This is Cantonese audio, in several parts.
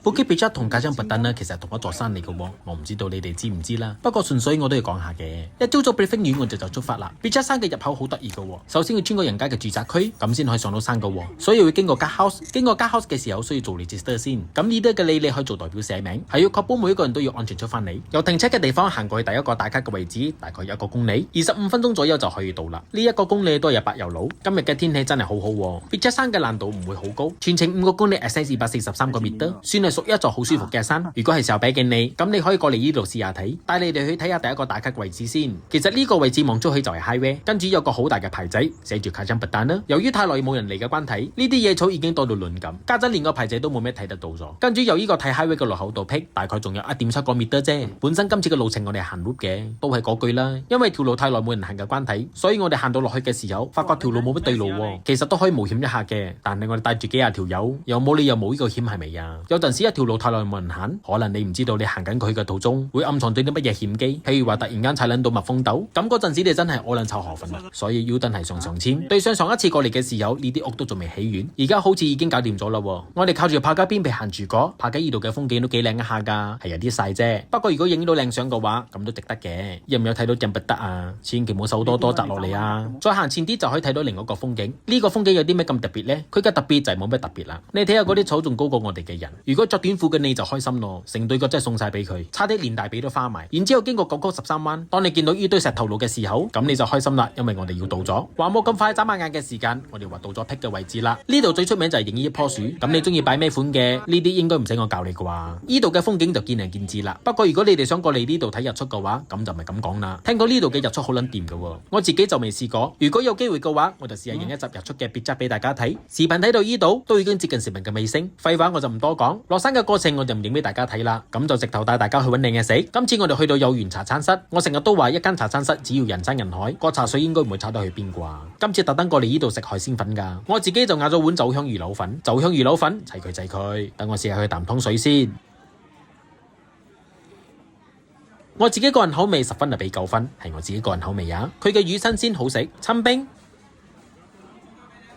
布基比扎同加張拔丹呢，其實係同一座山嚟嘅喎，我唔知道你哋知唔知啦。不過純粹我都要講下嘅。一朝早 briefing 完我哋就出發啦。比扎山嘅入口好得意嘅喎，首先要穿過人家嘅住宅區，咁先可以上到山嘅喎，所以會經過 guard house。經過 guard house 嘅時候需要做 register 先。咁呢啲嘅你可以做代表寫名，係要確保每一個人都要安全出翻嚟。由停車嘅地方行過去第一個打卡嘅位置，大概1個公里，25分鐘左右就可以到啦。呢1個公里都係有柏油路。今日嘅天氣真係好好喎。比扎山嘅難度唔會好高，全程5個公里 access 243個 meter，算係屬於一座好舒服嘅山。如果係時候俾嘅你，咁你可以過嚟呢度試下睇，帶你哋去睇下第一個打卡嘅位置先。其實呢個位置望出去就係 highway， 跟住有個好大嘅牌仔寫住加張拔丹啦。由於太耐冇人嚟嘅關係，呢啲野草已經多到亂咁，家陣連個牌仔都冇咩睇得到咗。跟住由呢個睇 highway 嘅路口度劈，大概仲有1.7個 meter 啫。本身今次嘅路程我哋行 loop 嘅，都係嗰句啦。因為條路太耐冇人行嘅關係，所以我哋行到落去嘅時候，發覺條路冇乜對路喎。其實都可以冒險一下嘅，但係我哋帶住幾廿條友，又冇理由冇呢個險係咪啊？有陣時一條路太耐冇人行，可能你唔知道你行緊佢嘅途中會暗藏咗啲乜嘢險機，譬如話突然間踩撚到蜜蜂竇，咁嗰陣時你真係我撚臭河粉啦。所以要真係上籤。對上一次過嚟嘅時候，呢啲屋都仲未起完，而家好似已經搞掂咗啦。我哋靠住帕加邊皮行住過，帕加呢度嘅風景都幾靚一下噶，係有啲晒啫。不過如果影到靚相嘅話，咁都值得嘅。有唔有睇到張拔丹啊？千祈唔好手多摘落嚟啊！再行前啲就可以睇到另外一個風景。呢個風景有啲咩咁特別呢？佢嘅特別就係冇咩特別啦。你睇下嗰啲草仲高過我哋嘅人。如果着短褲嘅你就開心咯，成對腳真係送晒俾佢，差啲連大髀都花埋。然之後經過9曲13彎，當你見到呢堆石頭路嘅時候，咁你就開心啦，因為我哋要到咗。話冇咁快眨下眼嘅時間，我哋話到咗僻嘅位置啦。呢度最出名就係影呢一棵樹。咁你中意擺咩款嘅？呢啲應該唔使我教你啩。呢度嘅風景就見仁見智啦。不過如果你哋想過嚟呢度睇日出嘅話，咁就唔係咁講啦。聽講呢度嘅日出好撚掂㗎喎，我自己就未試過。如果有機會嘅話，我就試下影一集日出嘅別則俾大家睇。視頻睇到呢度都已經接近視頻嘅尾聲，廢話我就唔多講。落山嘅過程我就唔影俾大家睇啦，咁就直頭帶大家去揾靚嘢食。今次我哋去到有緣茶餐室，我成日都話一間茶餐室只要人山人海，個茶水應該唔會差得去邊啩。今次特登過嚟呢度食海鮮粉㗎，我自己就嗌咗碗酒香魚柳粉，酒香魚柳粉齊佢。等我試下去啖湯水先。我自己個人口味10分就俾9分，係我自己個人口味啊。佢嘅魚新鮮好食，親冰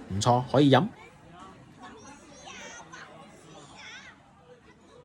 唔錯，可以飲。